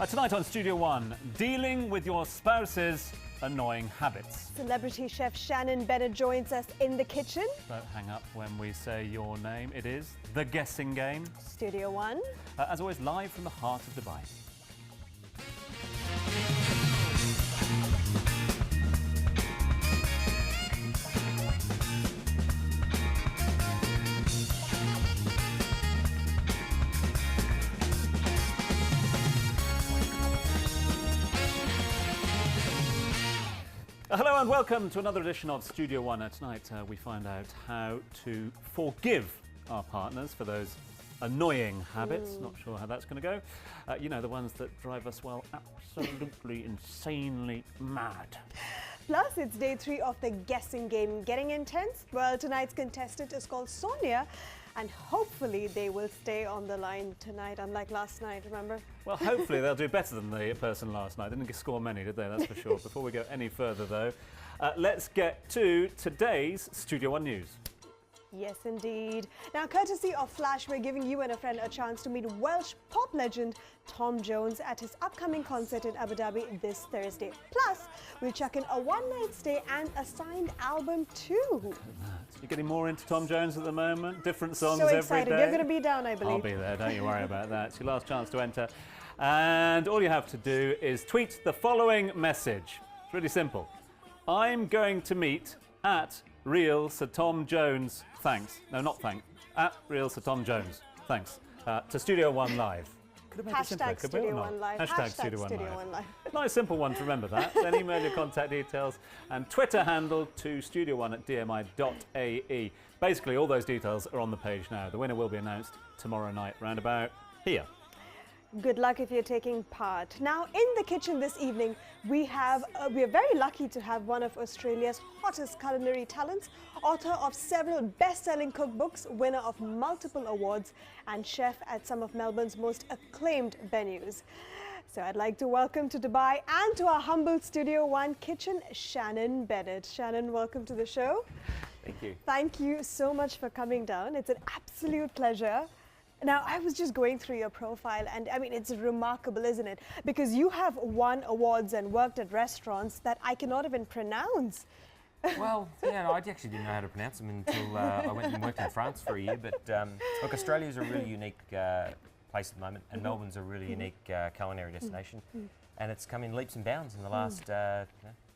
Tonight on Studio One, dealing with your spouse's annoying habits. Celebrity chef Shannon Bennett joins us in the kitchen. Don't hang up when we say your name. It is The Guessing Game. Studio One. As always, live from the heart of Dubai. Hello and welcome to another edition of Studio One. Tonight we find out how to forgive our partners for those annoying habits. Not sure how that's going to go. You know, the ones that drive us, well, absolutely insanely mad. Plus, it's day 3 of the guessing game. Getting intense? Well, tonight's contestant is called Sonia, and hopefully they will stay on the line tonight, unlike last night, remember? Well, hopefully they'll do better than the person last night. They didn't score many, did they? That's for sure. Before we go any further, though, let's get to today's Studio One news. Yes, indeed. Now, courtesy of Flash, we're giving you and a friend a chance to meet Welsh pop legend Tom Jones at his upcoming concert in Abu Dhabi this Thursday. Plus, we'll chuck in a one-night stay and a signed album too. You're getting more into Tom Jones at the moment? Different songs so every excited. day? You're going to be down, I believe. I'll be there, don't you worry about that. It's your last chance to enter. And all you have to do is tweet the following message. It's really simple. I'm going to meet at Real Sir Tom Jones. Thanks. No, not thanks. At Real Sir Tom Jones. Thanks. To Studio One Live. Hashtag Studio One Live. Hashtag Studio One Live. Nice simple one to remember that. Then email your contact details and Twitter handle to studio1@dmi.ae. Basically, all those details are on the page now. The winner will be announced tomorrow night, round about here. Good luck if you're taking part. Now, in the kitchen this evening, we are very lucky to have one of Australia's hottest culinary talents, author of several best-selling cookbooks, winner of multiple awards, and chef at some of Melbourne's most acclaimed venues. So I'd like to welcome to Dubai and to our humble Studio One kitchen, Shannon Bennett. Shannon, welcome to the show. Thank you. Thank you so much for coming down. It's an absolute pleasure. Now, I was just going through your profile, and I mean, it's remarkable, isn't it? Because you have won awards and worked at restaurants that I cannot even pronounce. Well, yeah, I actually didn't know how to pronounce them until I went and worked in France for a year. But look, Australia's a really unique place at the moment, and Melbourne's a really unique culinary destination. And it's come in leaps and bounds in the last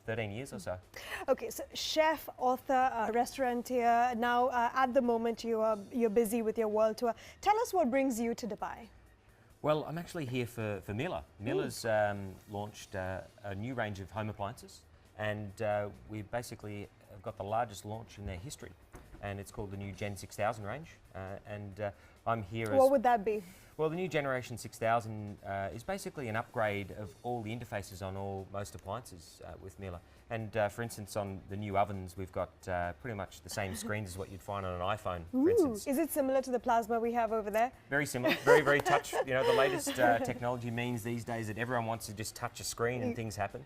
13 years or so. Okay, so chef, author, restaurateur. Now, at the moment, you're busy with your world tour. Tell us what brings you to Dubai. Well, I'm actually here for Miele. Miele's launched a new range of home appliances, and we basically have got the largest launch in their history, and it's called the new Gen 6000 range. I'm here as... What would that be? Well, the new Generation 6000 is basically an upgrade of all the interfaces on most appliances with Miele. And for instance, on the new ovens, we've got pretty much the same screens as what you'd find on an iPhone, for instance. Is it similar to the plasma we have over there? Very similar, very, very touch. You know, the latest technology means these days that everyone wants to just touch a screen and things happen.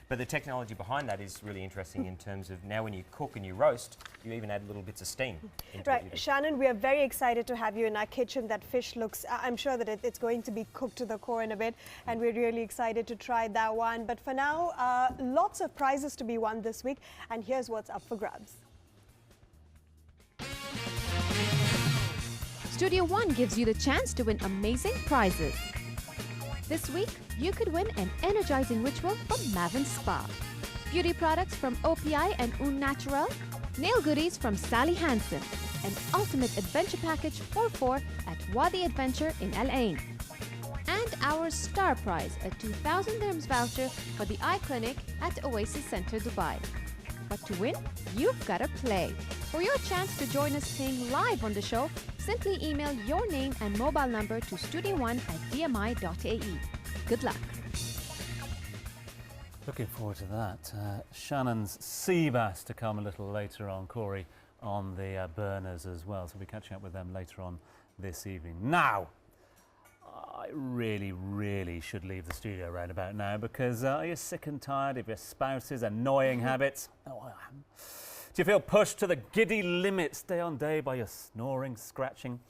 But the technology behind that is really interesting in terms of now when you cook and you roast, you even add little bits of steam into what you do. Shannon, we are very excited to have you in our kitchen. That fish looks, I'm sure that it's going to be cooked to the core in a bit, and we're really excited to try that one. But for now, lots of prizes to be won this week, and here's what's up for grabs. Studio One gives you the chance to win amazing prizes. This week, you could win an energizing ritual from Maven Spa, beauty products from OPI and Un Natural, nail goodies from Sally Hansen, an ultimate adventure package for 4 at Wadi Adventure in Al Ain, and our star prize, a 2,000 dirhams voucher for the Eye Clinic at Oasis Centre, Dubai. But to win, you've got to play. For your chance to join us playing live on the show, simply email your name and mobile number to studio1@dmi.ae. Good luck. Looking forward to that. Shannon's sea bass to come a little later on. Corey on the burners as well. So we'll be catching up with them later on this evening. Now, I really should leave the studio right about now because are you sick and tired of your spouse's annoying habits? Oh, I am. Do you feel pushed to the giddy limits day on day by your snoring, scratching,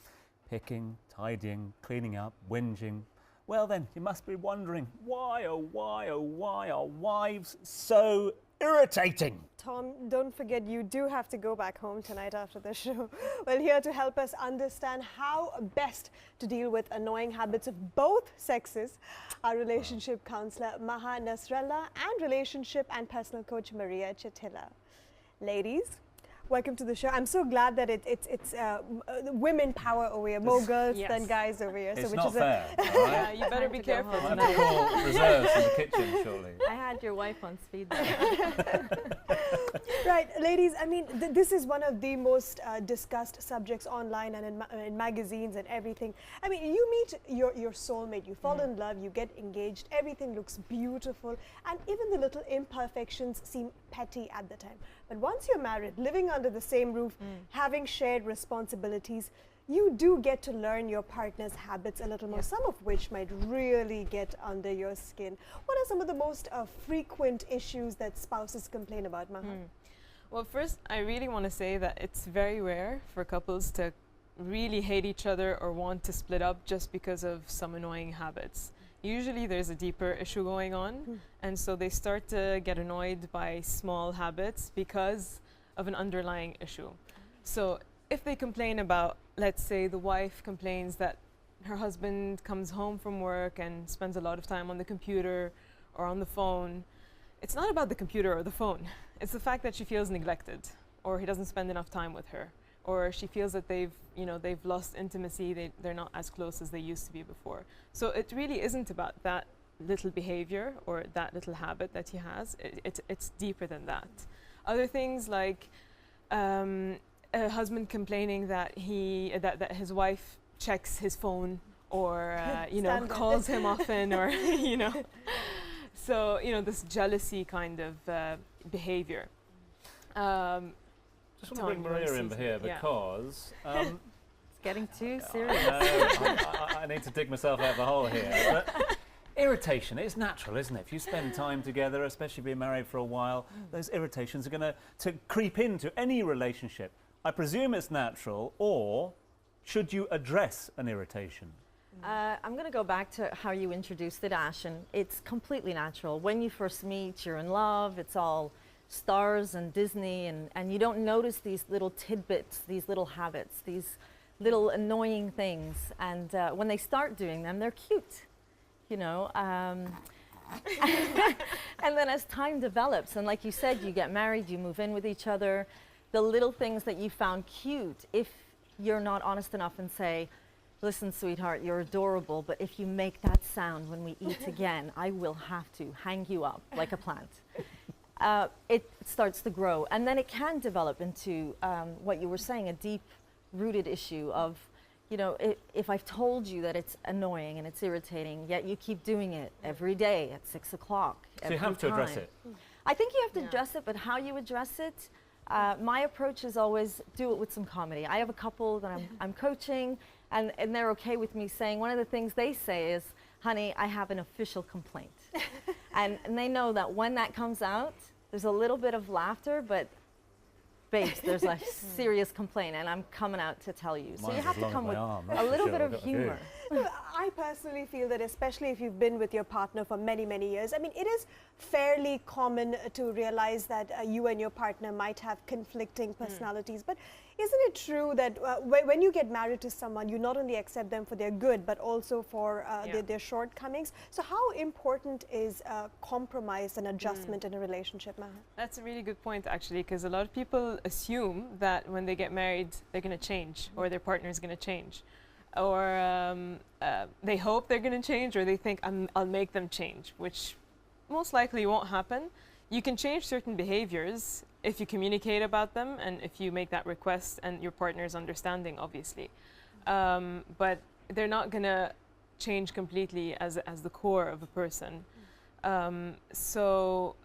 picking, tidying, cleaning up, whinging, well then, you must be wondering, why, oh why, oh why are wives so irritating? Tom, don't forget you do have to go back home tonight after the show. Well, here to help us understand how best to deal with annoying habits of both sexes, our relationship counselor Maha Nasrallah and relationship and personal coach Maria Chatilla. Ladies, welcome to the show. I'm so glad that it's women power over here, more girls than guys over here. It's so, not fair, all right? Yeah, you better be careful. I'll have to call reserves in the kitchen shortly. I had your wife on speed dial. Right, ladies, I mean, this is one of the most discussed subjects online and in magazines and everything. I mean, you meet your soulmate, you fall in love, you get engaged, everything looks beautiful, and even the little imperfections seem petty at the time. But once you're married, living under the same roof, having shared responsibilities, you do get to learn your partner's habits a little more, some of which might really get under your skin. What are some of the most frequent issues that spouses complain about, Maha? Well, first, I really want to say that it's very rare for couples to really hate each other or want to split up just because of some annoying habits. Usually there's a deeper issue going on, and so they start to get annoyed by small habits because of an underlying issue. So if they complain about, let's say the wife complains that her husband comes home from work and spends a lot of time on the computer or on the phone, it's not about the computer or the phone. It's the fact that she feels neglected, or he doesn't spend enough time with her, or she feels that they've lost intimacy, they're not as close as they used to be before. So it really isn't about that little behavior or that little habit that he has. It's deeper than that. Other things like a husband complaining that that his wife checks his phone or calls him often, or so this jealousy kind of behavior. Just want to bring Maria in here because it's getting too serious. I need to dig myself out of the hole here. But irritation, it's natural, isn't it? If you spend time together, especially being married for a while, those irritations are going to creep into any relationship. I presume it's natural, or should you address an irritation? I'm going to go back to how you introduced it, Ash, and it's completely natural. When you first meet, you're in love, it's all stars and Disney, and you don't notice these little tidbits, these little habits, these little annoying things. And when they start doing them, they're cute, And then as time develops, and like you said, you get married, you move in with each other, the little things that you found cute, if you're not honest enough and say, listen, sweetheart, you're adorable, but if you make that sound when we eat again, I will have to hang you up like a plant. It starts to grow, and then it can develop into what you were saying, a deep-rooted issue of, if I've told you that it's annoying and it's irritating, yet you keep doing it every day at 6 o'clock. So you have to address it. I think you have to address it, but how you address it, my approach is always do it with some comedy. I have a couple that I'm coaching, and they're okay with me saying, one of the things they say is, honey, I have an official complaint. and they know that when that comes out, there's a little bit of laughter, but babes, there's a serious complaint, and I'm coming out to tell you. So you have to come with a little bit of humor. I personally feel that, especially if you've been with your partner for many, many years, I mean, it is fairly common to realize that you and your partner might have conflicting personalities. But isn't it true that when you get married to someone, you not only accept them for their good, but also for their shortcomings? So how important is compromise and adjustment in a relationship, Maha? That's a really good point, actually, because a lot of people assume that when they get married, they're going to change, or their partner is going to change. Or they hope they're going to change, or they think I'll make them change, which most likely won't happen. You can change certain behaviors if you communicate about them and if you make that request and your partner is understanding, obviously. But they're not going to change completely as the core of a person. So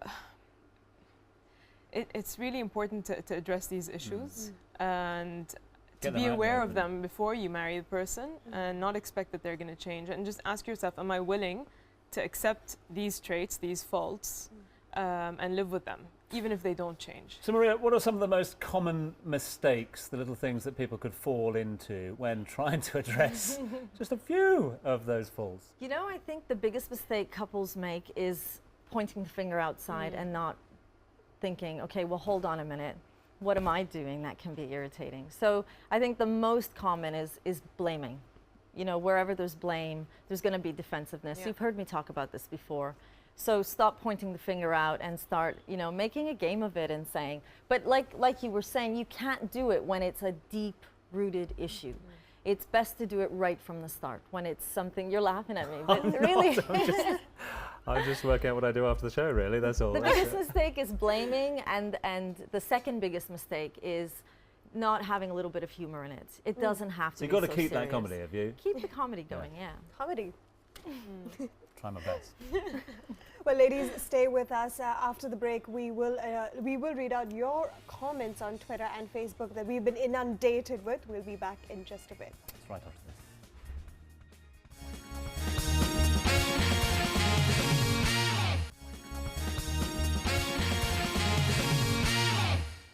it's really important to address these issues and to be aware of them before you marry the person and not expect that they're going to change, and just ask yourself, am I willing to accept these traits, these faults, and live with them, even if they don't change. So Maria, what are some of the most common mistakes, the little things that people could fall into when trying to address just a few of those faults? You know, I think the biggest mistake couples make is pointing the finger outside and not thinking, okay, well, hold on a minute. What am I doing that can be irritating? So I think the most common is blaming. You know, wherever there's blame, there's going to be defensiveness. Yeah. You've heard me talk about this before. So stop pointing the finger out and start, you know, making a game of it and saying, but like you were saying, you can't do it when it's a deep-rooted issue. It's best to do it right from the start, when it's something, you're laughing at me, but really. I'm just working out what I do after the show, really, that's all. The biggest mistake is blaming, and the second biggest mistake is not having a little bit of humor in it. It doesn't have to So be you've got to so keep that serious. comedy, have you? Keep the comedy going, yeah. Comedy. Try my best. Well, ladies, stay with us. After the break, we will read out your comments on Twitter and Facebook that we've been inundated with. We'll be back in just a bit. It's right after this.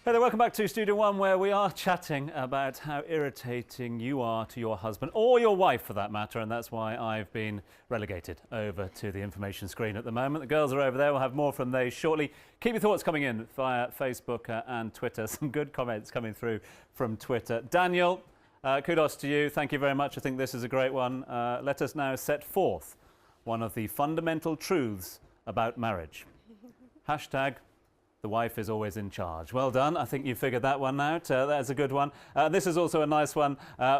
Hey there, welcome back to Studio One, where we are chatting about how irritating you are to your husband, or your wife for that matter, and that's why I've been relegated over to the information screen at the moment. The girls are over there, we'll have more from those shortly. Keep your thoughts coming in via Facebook and Twitter. Some good comments coming through from Twitter. Daniel, kudos to you, thank you very much. I think this is a great one. Let us now set forth one of the fundamental truths about marriage. Hashtag the wife is always in charge. Well done. I think you figured that one out. That's a good one. This is also a nice one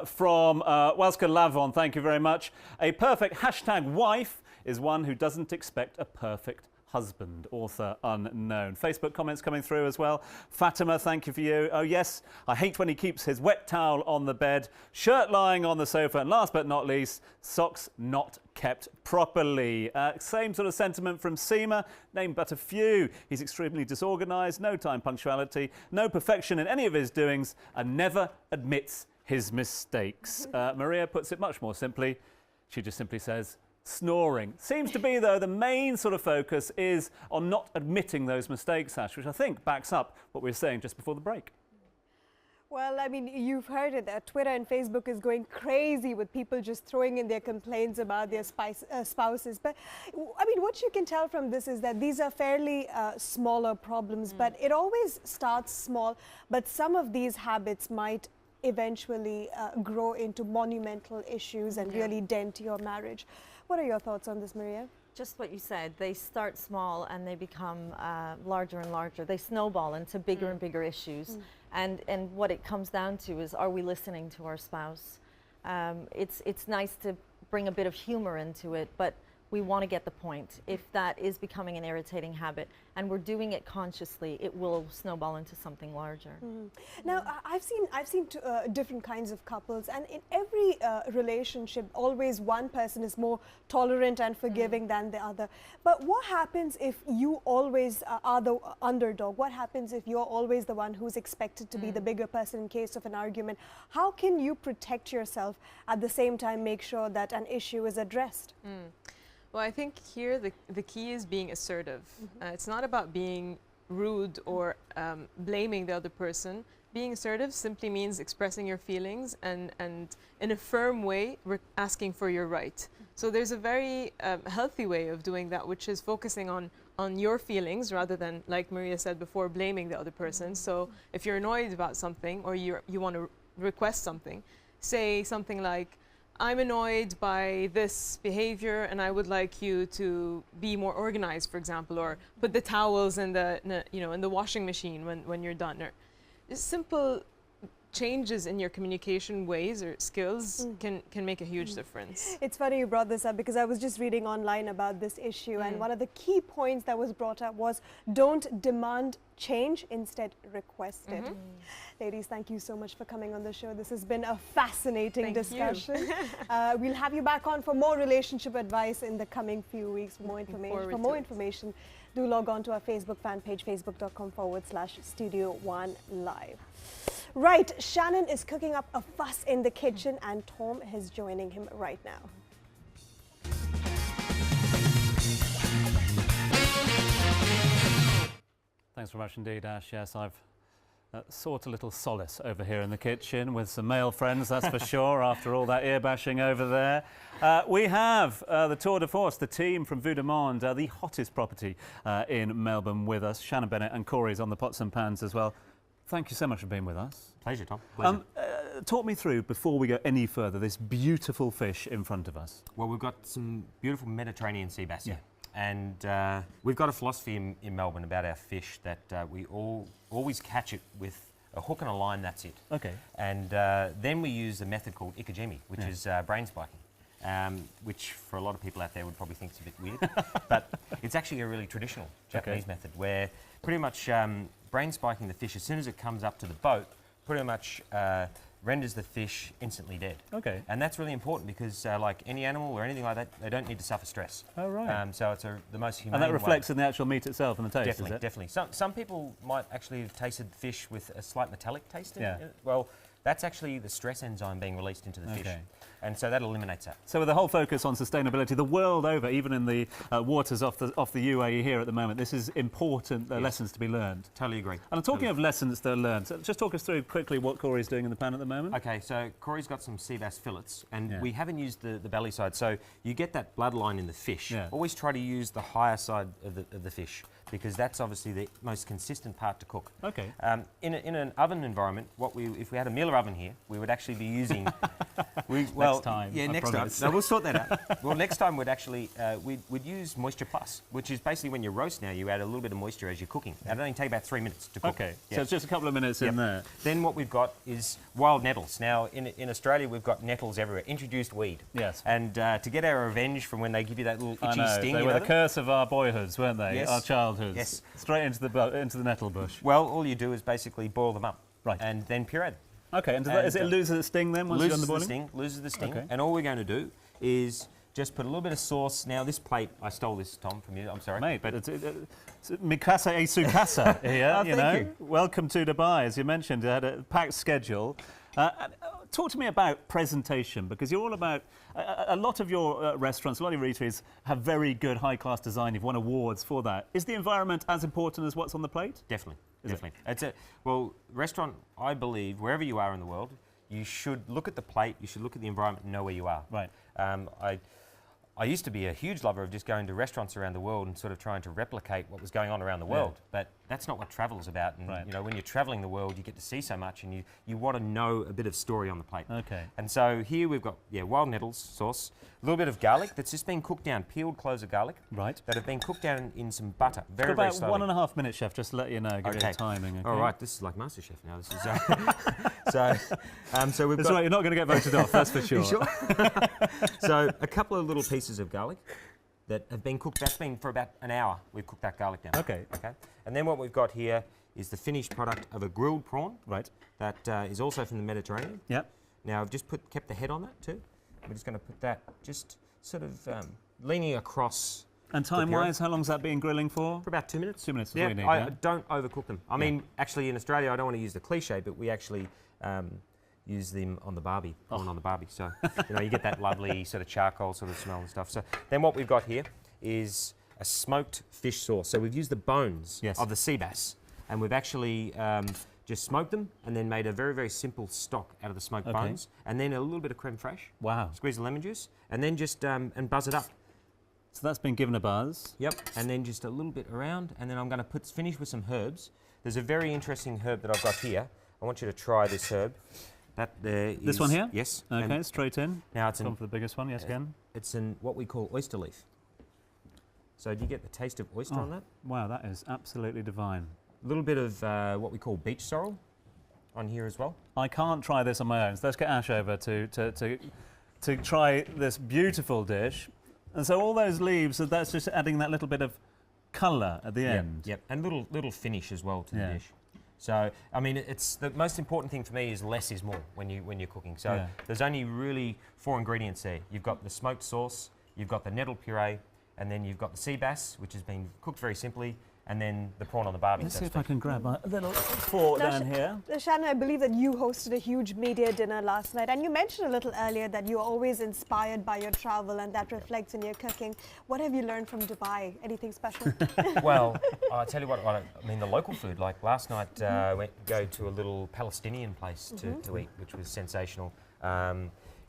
from Welska Lavon. Thank you very much. A perfect hashtag wife is one who doesn't expect a perfect husband. Author unknown. Facebook comments coming through as well. Fatima, thank you for you. Oh yes, I hate when he keeps his wet towel on the bed, shirt lying on the sofa, and last but not least, socks not kept properly. Same sort of sentiment from Seema, named but a few. He's extremely disorganised, no time punctuality, no perfection in any of his doings, and never admits his mistakes. Maria puts it much more simply. She just simply says, snoring. Seems to be, though, the main sort of focus is on not admitting those mistakes, Ash, which I think backs up what we were saying just before the break. Well, I mean, you've heard it. Twitter and Facebook is going crazy with people just throwing in their complaints about their spouses. But, I mean, what you can tell from this is that these are fairly smaller problems, but it always starts small. But some of these habits might eventually grow into monumental issues and really dent your marriage. What are your thoughts on this, Maria? Just what you said. They start small and they become larger and larger. They snowball into bigger and bigger issues. And what it comes down to is, are we listening to our spouse? It's nice to bring a bit of humor into it, but we want to get the point. If that is becoming an irritating habit and we're doing it consciously, it will snowball into something larger. Now, I've seen different kinds of couples, and in every relationship, always one person is more tolerant and forgiving than the other. But what happens if you always are the underdog? What happens if you're always the one who's expected to be the bigger person in case of an argument? How can you protect yourself at the same time make sure that an issue is addressed? Well, I think here the key is being assertive. It's not about being rude or blaming the other person. Being assertive simply means expressing your feelings and in a firm way asking for your right. So there's a very healthy way of doing that, which is focusing on your feelings rather than, like Maria said before, blaming the other person. So if you're annoyed about something or you want to request something, say something like, I'm annoyed by this behavior and I would like you to be more organized, for example, or put the towels in the washing machine when you're done. Or just simple changes in your communication ways or skills can make a huge difference. It's funny you brought this up because I was just reading online about this issue, and one of the key points that was brought up was don't demand change, instead request it. Ladies, thank you so much for coming on the show. This has been a fascinating discussion. We'll have you back on for more relationship advice in the coming few weeks. For more information, do log on to our Facebook fan page, facebook.com/Studio One Live. Right, Shannon is cooking up a fuss in the kitchen and Tom is joining him right now. much indeed, Ash. Yes, I've sought a little solace over here in the kitchen with some male friends, that's for sure, after all that ear bashing over there. We have the tour de force, the team from Vue de Monde, the hottest property in Melbourne with us. Shannon Bennett and Corey's on the pots and pans as well. Thank you so much for being with us. Pleasure, Tom. Pleasure. Talk me through, before we go any further, this beautiful fish in front of us. Well, we've got some beautiful Mediterranean sea bass here. And we've got a philosophy in Melbourne about our fish that we always catch it with a hook and a line, that's it. Okay. And then we use a method called ikejime, which is brain spiking, which for a lot of people out there would probably think it's a bit weird. But it's actually a really traditional Japanese method where pretty much brain spiking the fish as soon as it comes up to the boat, pretty much renders the fish instantly dead. Okay. And that's really important because like any animal or anything like that, they don't need to suffer stress. Oh, right. So it's the most humane And that reflects way. in the actual meat itself and the taste, Definitely, is it? definitely. Some people might actually have tasted fish with a slight metallic taste in Yeah. it. Well, that's actually the stress enzyme being released into the fish. And so that eliminates that. So with the whole focus on sustainability the world over, even in the waters off the UAE here at the moment, this is important lessons to be learned. Totally agree. And talking of lessons that are learned, so just talk us through quickly what Corey's doing in the pan at the moment. Okay, so Corey's got some sea bass fillets, and we haven't used the belly side. So you get that bloodline in the fish. Yeah. Always try to use the higher side of the fish, because that's obviously the most consistent part to cook. Okay. In an oven environment, if we had a Miele oven here, we would actually be using. Next time. Yeah, I next promise. time. No, we'll sort that out. Well, next time we'd actually we'd use Moisture Plus, which is basically when you roast now, you add a little bit of moisture as you're cooking. And it only takes about 3 minutes to cook. Okay. Yeah. So it's just a couple of minutes in there. Then what we've got is wild nettles. Now, in Australia, we've got nettles everywhere. Introduced weed. Yes. And to get our revenge from when they give you that little I itchy know. sting. They you were know the them? curse of our boyhoods, weren't they? Yes. Our childhoods. Yes. Straight into the nettle bush. Well, all you do is basically boil them up. Right. And then puree them. Okay, and does it loses its sting then once you're on the boiling? Loses the sting. Okay. And all we're going to do is just put a little bit of sauce. Now, this plate, I stole this, Tom, from you. I'm sorry. Mate, but it's Mikasa e Sukasa here, Oh, you thank know. you. Welcome to Dubai, as you mentioned. You had a packed schedule. Talk to me about presentation, because you're all about, a lot of your restaurants, a lot of your eateries have very good high-class design. You've won awards for that. Is the environment as important as what's on the plate? Definitely. Is it? Definitely. Well, restaurant, I believe, wherever you are in the world, you should look at the plate, you should look at the environment and know where you are. Right. I used to be a huge lover of just going to restaurants around the world and sort of trying to replicate what was going on around the world. But that's not what travel is about. And Right. you know, when you're traveling the world, you get to see so much, and you want to know a bit of story on the plate. Okay. And so here we've got wild nettles sauce, a little bit of garlic that's just been cooked down, peeled cloves of garlic Right. that have been cooked down in some butter, very, For very about slowly. 1.5 minutes, chef, just to let you know, give you Okay. the timing. Okay? All right, this is like MasterChef now. This is so we've That's got. right, you're not going to get voted off, that's for sure. You sure? So a couple of little pieces of garlic that have been cooked. That's been for about an hour. We've cooked that garlic down. Okay. Okay. And then what we've got here is the finished product of a grilled prawn. Right. That is also from the Mediterranean. Yep. Now I've just kept the head on that too. We're just going to put that just sort of leaning across. And time-wise, how long's that been grilling for? For about 2 minutes. 2 minutes is Yeah, what you need, I yeah? don't overcook them. I mean, actually in Australia, I don't want to use the cliche, but we actually use them on the barbie, on the barbie. So, you know, you get that lovely sort of charcoal sort of smell and stuff. So then what we've got here is a smoked fish sauce. So we've used the bones of the sea bass, and we've actually just smoked them and then made a very, very simple stock out of the smoked bones, and then a little bit of creme fraiche. Wow. Squeeze the lemon juice, and then just and buzz it up. So that's been given a buzz. Yep, and then just a little bit around, and then I'm going to finish with some herbs. There's a very interesting herb that I've got here. I want you to try this herb. That there is... This one here? Yes. Okay, and straight in. now it's Gone for the biggest one, yes, again. It's in what we call oyster leaf. So do you get the taste of oyster on that? Wow, that is absolutely divine. A little bit of what we call beach sorrel on here as well. I can't try this on my own, so let's get Ash over to try this beautiful dish. And so all those leaves, that's just adding that little bit of colour at the end. Yep, and little finish as well to the dish. So, I mean, it's the most important thing for me is less is more when you're cooking. So there's only really 4 ingredients there. You've got the smoked sauce, you've got the nettle puree, and then you've got the sea bass, which has been cooked very simply, and then the prawn on the barbie. Let's so see to if I speak. can grab a little fork Now, down here. Shannon, I believe that you hosted a huge media dinner last night, and you mentioned a little earlier that you are always inspired by your travel, and that reflects in your cooking. What have you learned from Dubai? Anything special? Well, I'll tell you what, I mean, the local food, like last night I went to go to a little Palestinian place to eat, which was sensational.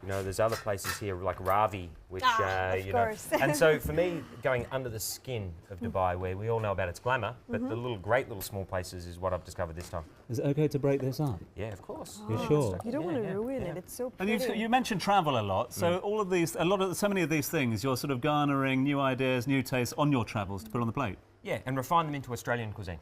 You know, there's other places here like Ravi, which, of you know. course. And so for me, going under the skin of Dubai, where we all know about its glamour, but the great little small places is what I've discovered this time. Is it okay to break this up? Yeah, of course. You sure? You don't Yeah, want to yeah, ruin yeah. it. It's so And pretty. you mentioned travel a lot, so all of these, so many of these things, you're sort of garnering new ideas, new tastes on your travels to put on the plate. Yeah, and refine them into Australian cuisine.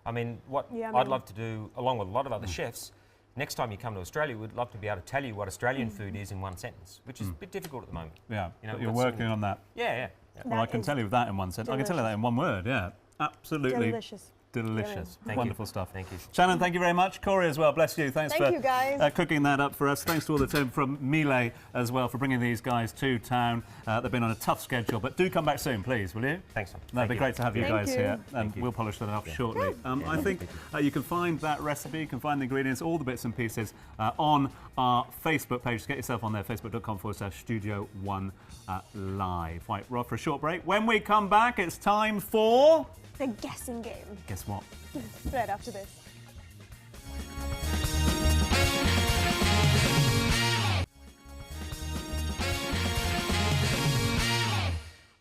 I mean, what Yummy. I'd love to do, along with a lot of other chefs, next time you come to Australia, we'd love to be able to tell you what Australian food is in one sentence, which is a bit difficult at the moment. Yeah, You know, but you're we've got working on that. Yeah. Well, I That can is tell you that in one sentence. I can tell you that in one word, yeah. Absolutely delicious. delicious. Thank Wonderful you. stuff. Thank you. Shannon, thank you very much. Corey as well, bless you. Thanks Thank for you, guys. cooking that up for us. Thanks to all the team from Melee as well for bringing these guys to town. They've been on a tough schedule, but do come back soon, please, will you? Thanks, Tom. That'd be great to have you Thank guys you. here, and you. we'll polish that off shortly. I think you can find that recipe, you can find the ingredients, all the bits and pieces on our Facebook page. Just get yourself on there, facebook.com/Studio One Live. Right, we're off for a short break. When we come back, it's time for... The guessing game. Guess what? Right after this.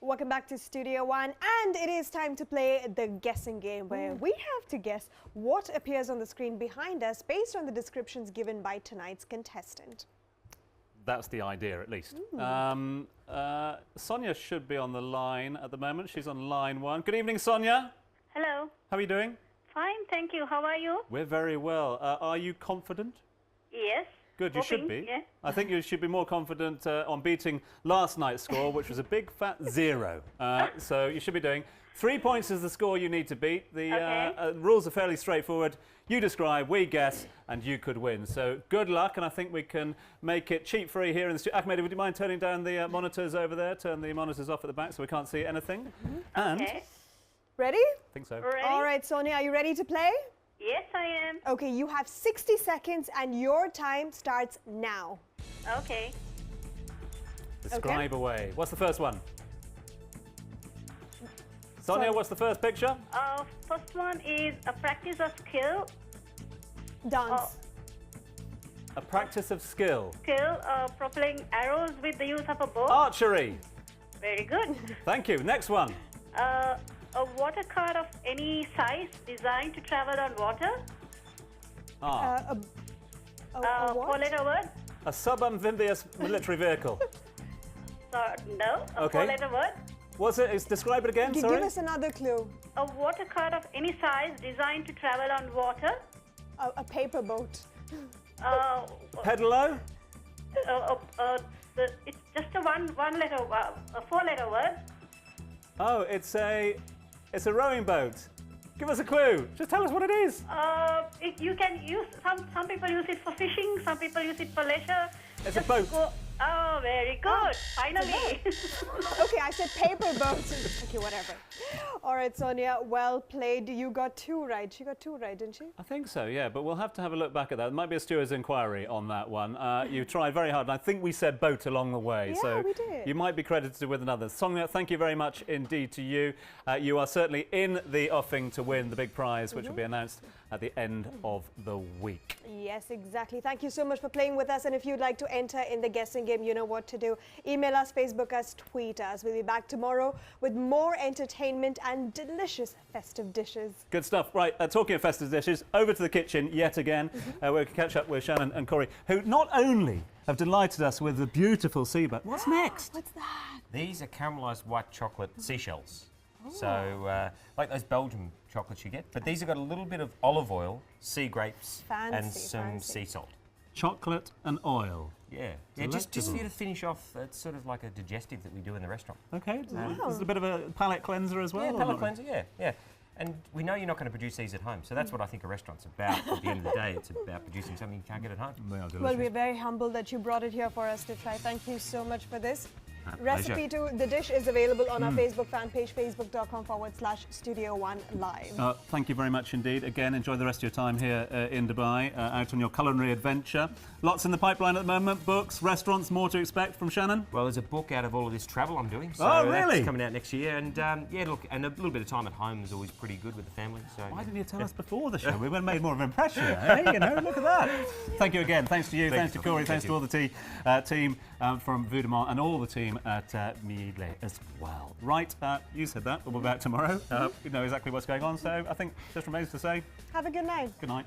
Welcome back to Studio One, and it is time to play the guessing game, where we have to guess what appears on the screen behind us based on the descriptions given by tonight's contestant. That's the idea, at least. Sonia should be on the line at the moment. She's on line 1. Good evening, Sonia. Hello. How are you doing? Fine, thank you. How are you? We're very well. Are you confident? Yes. Good, you should Hoping, be. yeah. I think you should be more confident on beating last night's score, which was a big fat 0. So you should be doing 3 points is the score you need to beat. The rules are fairly straightforward. You describe, we guess, and you could win. So good luck, and I think we can make it cheat-free here in the studio. Ahmed, would you mind turning down the monitors over there? Turn the monitors off at the back so we can't see anything. And Okay. Ready? I think so. Ready? All right, Sonia, are you ready to play? Yes, I am. Okay, you have 60 seconds, and your time starts now. Okay. Describe away. What's the first one? Sonia, what's the first picture? First one is a practice of skill. Dance. A practice of skill. Propelling arrows with the use of a bow. Archery. Very good. Thank you. Next one. A water car of any size designed to travel on water. A what? Four-letter word. A subamphibious military vehicle. No. A Okay. four-letter word. What's it? Describe it again, sorry. Give us another clue. A water car of any size designed to travel on water. A paper boat. Pedalo? It's just a one-letter, a four-letter word. Oh, it's a rowing boat. Give us a clue. Just tell us what it is. You can use, some people use it for fishing, some people use it for leisure. It's a boat. Oh, very good. Finally. Okay, I said paper boat. Okay, whatever. All right, Sonia, well played. You got 2 right. She got 2 right, didn't she? I think so, yeah, but we'll have to have a look back at that. There might be a steward's inquiry on that one. You tried very hard, and I think we said boat along the way. Yeah, so we did. you might be credited with another. Sonia, thank you very much indeed to you. You are certainly in the offing to win the big prize, which will be announced at the end of the week. Yes, exactly. Thank you so much for playing with us. And if you'd like to enter in the guessing game, you know what to do. Email us, Facebook us, tweet us. We'll be back tomorrow with more entertainment and delicious festive dishes. Good stuff. Right, talking of festive dishes, over to the kitchen yet again, where we can catch up with Shannon and Corey, who not only have delighted us with the beautiful sea, but what's next? What's that? These are caramelised white chocolate seashells. So, like those Belgian chocolates you get, but these have got a little bit of olive oil, sea grapes, and Fancy, some fancy. sea salt. Chocolate and oil. Yeah, just for you to finish off. It's sort of like a digestive that we do in the restaurant. Okay, is it a bit of a palate cleanser as well? Yeah, or palate not? cleanser. Yeah. And we know you're not going to produce these at home, so that's what I think a restaurant's about. At the end of the day, it's about producing something you can't get at home. They are delicious. Well, we're very humbled that you brought it here for us to try. Thank you so much for this. Recipe to the dish is available on our Facebook fan page, facebook.com/Studio One Live. Thank you very much indeed. Again, enjoy the rest of your time here in Dubai, out on your culinary adventure. Lots in the pipeline at the moment, books, restaurants, more to expect from Shannon? Well, there's a book out of all of this travel I'm doing. So Oh, really? That's coming out next year. And yeah, look, and a little bit of time at home is always pretty good with the family. So Why didn't you tell us before the show? We would have made more of an impression, eh? You know, look at that. Thank you again. Thanks to you, thanks to Corey, thanks to all the team from Voudemont and all the team at Miele as well. Right, you said that, but we'll be back tomorrow. We know exactly what's going on, so I think just remains to say... Have a good night. Good night.